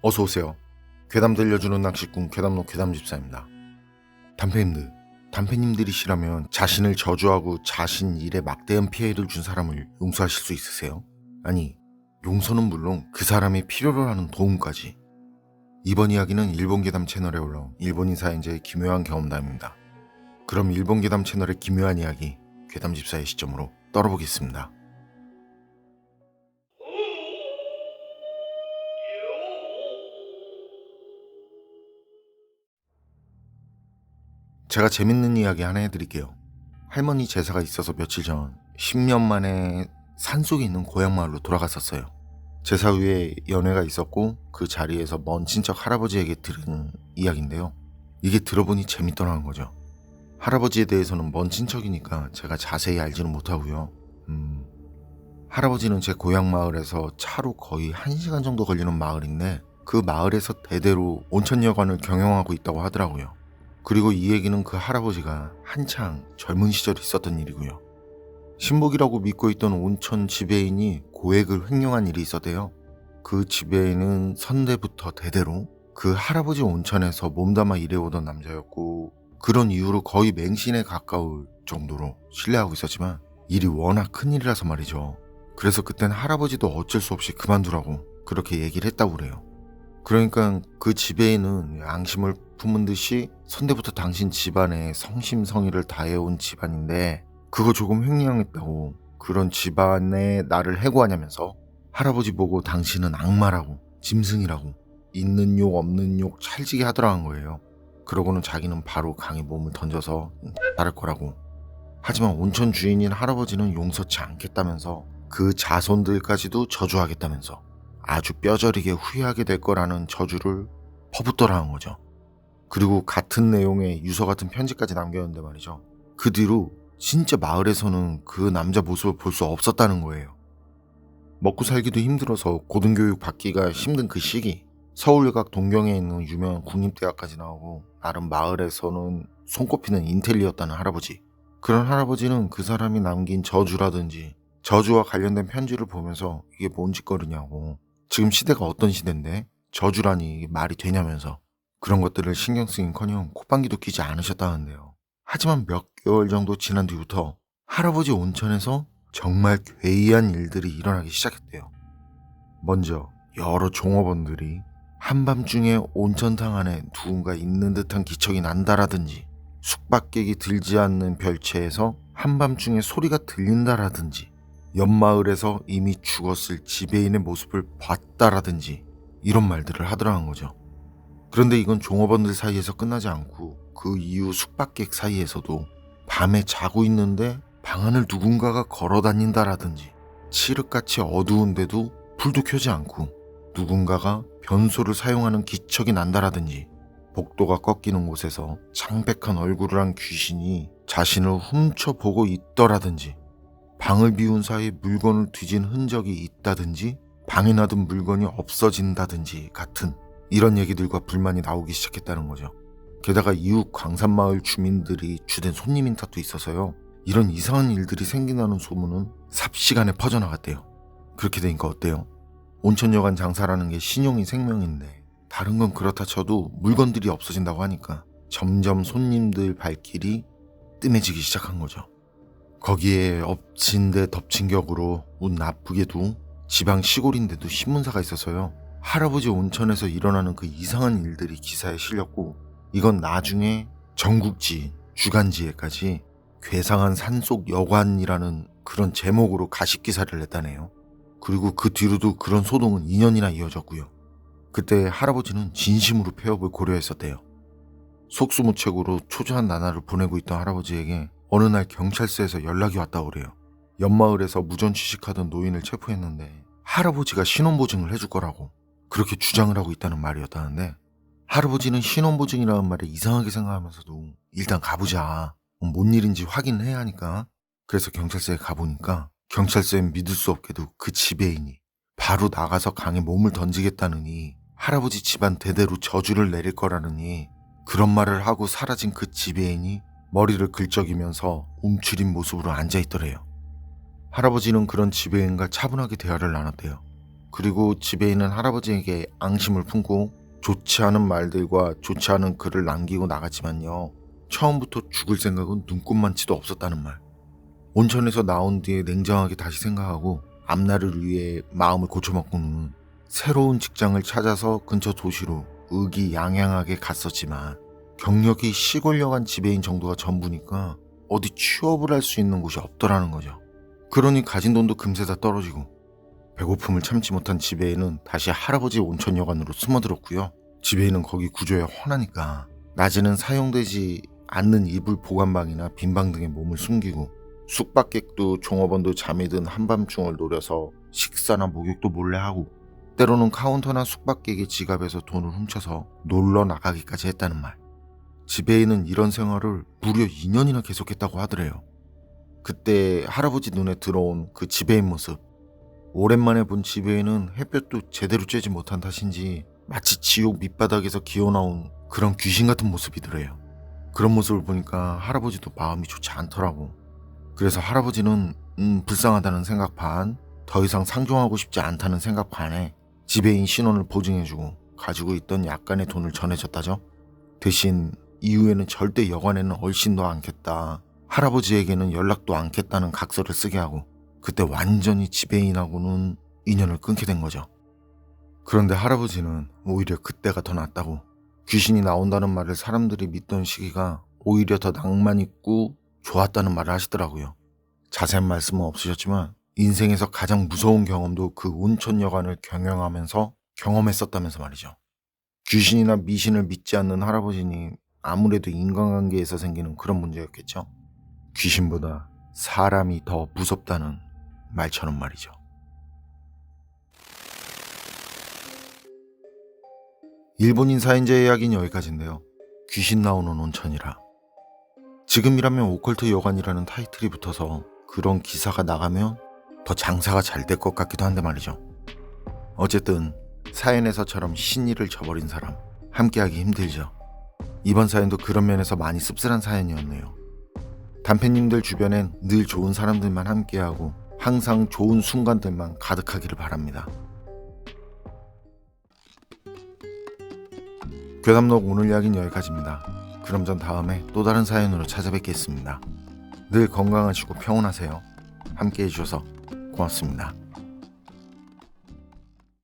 어서오세요. 괴담 들려주는 낚시꾼 괴담로 괴담집사입니다. 담패님들이시라면 자신을 저주하고 자신 일에 막대한 피해를 준 사람을 용서하실 수 있으세요? 아니, 용서는 물론 그 사람이 필요로 하는 도움까지. 이번 이야기는 일본 괴담 채널에 올라온 일본인 사연자의 기묘한 경험담입니다. 그럼 일본 괴담 채널의 기묘한 이야기, 괴담집사의 시점으로 떨어보겠습니다. 제가 재밌는 이야기 하나 해드릴게요. 할머니 제사가 있어서 며칠 전 10년 만에 산속에 있는 고향 마을로 돌아갔었어요. 제사 후에 연회가 있었고 그 자리에서 먼 친척 할아버지에게 들은 이야기인데요. 이게 들어보니 재밌더라는 거죠. 할아버지에 대해서는 먼 친척이니까 제가 자세히 알지는 못하고요. 할아버지는 제 고향 마을에서 차로 거의 1시간 정도 걸리는 마을인데 그 마을에서 대대로 온천여관을 경영하고 있다고 하더라고요. 그리고 이 얘기는 그 할아버지가 한창 젊은 시절에 있었던 일이고요. 신복이라고 믿고 있던 온천 지배인이 고액을 횡령한 일이 있었대요. 그 지배인은 선대부터 대대로 그 할아버지 온천에서 몸담아 일해오던 남자였고 그런 이유로 거의 맹신에 가까울 정도로 신뢰하고 있었지만 일이 워낙 큰일이라서 말이죠. 그래서 그땐 할아버지도 어쩔 수 없이 그만두라고 그렇게 얘기를 했다고 그래요. 그러니까 그 지배인은 양심을 품은 듯이 선대부터 당신 집안에 성심성의를 다해온 집안인데 그거 조금 횡령했다고 그런 집안에 나를 해고하냐면서 할아버지 보고 당신은 악마라고 짐승이라고 있는 욕 없는 욕 찰지게 하더라는 거예요. 그러고는 자기는 바로 강에 몸을 던져서 따를 거라고. 하지만 온천 주인인 할아버지는 용서치 않겠다면서 그 자손들까지도 저주하겠다면서 아주 뼈저리게 후회하게 될 거라는 저주를 퍼붓더라는 거죠. 그리고 같은 내용의 유서 같은 편지까지 남겼는데 말이죠. 그 뒤로 진짜 마을에서는 그 남자 모습을 볼 수 없었다는 거예요. 먹고 살기도 힘들어서 고등교육 받기가 힘든 그 시기, 서울역 동경에 있는 유명한 국립대학까지 나오고 나름 마을에서는 손꼽히는 인텔리였다는 할아버지. 그런 할아버지는 그 사람이 남긴 저주라든지 저주와 관련된 편지를 보면서 이게 뭔 짓거리냐고, 지금 시대가 어떤 시대인데 저주라니 말이 되냐면서 그런 것들을 신경 쓰긴커녕 콧방귀도 뀌지 않으셨다는데요. 하지만 몇 개월 정도 지난 뒤부터 할아버지 온천에서 정말 괴이한 일들이 일어나기 시작했대요. 먼저 여러 종업원들이 한밤중에 온천탕 안에 누군가 있는 듯한 기척이 난다라든지 숙박객이 들지 않는 별채에서 한밤중에 소리가 들린다라든지 옆마을에서 이미 죽었을 지배인의 모습을 봤다라든지 이런 말들을 하더라는 거죠. 그런데 이건 종업원들 사이에서 끝나지 않고 그 이후 숙박객 사이에서도 밤에 자고 있는데 방 안을 누군가가 걸어 다닌다라든지 칠흑같이 어두운데도 불도 켜지 않고 누군가가 변소를 사용하는 기척이 난다라든지 복도가 꺾이는 곳에서 창백한 얼굴을 한 귀신이 자신을 훔쳐보고 있더라든지 방을 비운 사이 물건을 뒤진 흔적이 있다든지 방에 놔둔 물건이 없어진다든지 같은 이런 얘기들과 불만이 나오기 시작했다는 거죠. 게다가 이웃 광산마을 주민들이 주된 손님인 탓도 있어서요. 이런 이상한 일들이 생긴다는 소문은 삽시간에 퍼져나갔대요. 그렇게 되니까 어때요? 온천여관 장사라는 게 신용이 생명인데 다른 건 그렇다 쳐도 물건들이 없어진다고 하니까 점점 손님들 발길이 뜸해지기 시작한 거죠. 거기에 엎친 데 덮친 격으로 운 나쁘게도 지방 시골인데도 신문사가 있어서요. 할아버지 온천에서 일어나는 그 이상한 일들이 기사에 실렸고 이건 나중에 전국지, 주간지에까지 괴상한 산속 여관이라는 그런 제목으로 가십 기사를 냈다네요. 그리고 그 뒤로도 그런 소동은 2년이나 이어졌고요. 그때 할아버지는 진심으로 폐업을 고려했었대요. 속수무책으로 초조한 나날을 보내고 있던 할아버지에게 어느 날 경찰서에서 연락이 왔다고 그래요. 옆마을에서 무전 취식하던 노인을 체포했는데 할아버지가 신원보증을 해줄 거라고 그렇게 주장을 하고 있다는 말이었다는데 할아버지는 신원보증이라는 말에 이상하게 생각하면서도 일단 가보자. 뭔 일인지 확인해야 하니까. 그래서 경찰서에 가보니까 경찰서엔 믿을 수 없게도 그 지배인이 바로 나가서 강에 몸을 던지겠다느니 할아버지 집안 대대로 저주를 내릴 거라느니 그런 말을 하고 사라진 그 지배인이 머리를 긁적이면서 움츠린 모습으로 앉아있더래요. 할아버지는 그런 지배인과 차분하게 대화를 나눴대요. 그리고 집에 있는 할아버지에게 앙심을 품고 좋지 않은 말들과 좋지 않은 글을 남기고 나갔지만요. 처음부터 죽을 생각은 눈꼽만치도 없었다는 말. 온천에서 나온 뒤에 냉정하게 다시 생각하고 앞날을 위해 마음을 고쳐먹고는 새로운 직장을 찾아서 근처 도시로 의기양양하게 갔었지만 경력이 시골 여간 지배인 정도가 전부니까 어디 취업을 할 수 있는 곳이 없더라는 거죠. 그러니 가진 돈도 금세 다 떨어지고 배고픔을 참지 못한 지배인은 다시 할아버지 온천 여관으로 숨어들었고요. 지배인은 거기 구조에 훤하니까 낮에는 사용되지 않는 이불 보관방이나 빈방 등에 몸을 숨기고 숙박객도 종업원도 잠이 든 한밤중을 노려서 식사나 목욕도 몰래 하고 때로는 카운터나 숙박객의 지갑에서 돈을 훔쳐서 놀러 나가기까지 했다는 말. 지배인은 이런 생활을 무려 2년이나 계속했다고 하더래요. 그때 할아버지 눈에 들어온 그 지배인 모습. 오랜만에 본 지배인은 햇볕도 제대로 쬐지 못한 탓인지 마치 지옥 밑바닥에서 기어나온 그런 귀신 같은 모습이더래요. 그런 모습을 보니까 할아버지도 마음이 좋지 않더라고. 그래서 할아버지는 불쌍하다는 생각 반, 더 이상 상종하고 싶지 않다는 생각 반에 지배인 신원을 보증해주고 가지고 있던 약간의 돈을 전해줬다죠. 대신 이후에는 절대 여관에는 얼씬도 않겠다, 할아버지에게는 연락도 않겠다는 각서를 쓰게 하고 그때 완전히 지배인하고는 인연을 끊게 된 거죠. 그런데 할아버지는 오히려 그때가 더 낫다고, 귀신이 나온다는 말을 사람들이 믿던 시기가 오히려 더 낭만 있고 좋았다는 말을 하시더라고요. 자세한 말씀은 없으셨지만 인생에서 가장 무서운 경험도 그 온천 여관을 경영하면서 경험했었다면서 말이죠. 귀신이나 미신을 믿지 않는 할아버지니 아무래도 인간관계에서 생기는 그런 문제였겠죠. 귀신보다 사람이 더 무섭다는 말처럼 말이죠. 일본인 사인자의 이야기는 여기까지인데요. 귀신 나오는 온천이라. 지금이라면 오컬트 여관이라는 타이틀이 붙어서 그런 기사가 나가면 더 장사가 잘 될 것 같기도 한데 말이죠. 어쨌든 사연에서처럼 신의를 저버린 사람 함께하기 힘들죠. 이번 사연도 그런 면에서 많이 씁쓸한 사연이었네요. 단팬님들 주변엔 늘 좋은 사람들만 함께하고 항상 좋은 순간들만 가득하기를 바랍니다. 괴담록 오늘 이야기는 여기까지입니다. 그럼 전 다음에 또 다른 사연으로 찾아뵙겠습니다. 늘 건강하시고 평온하세요. 함께 해주셔서 고맙습니다.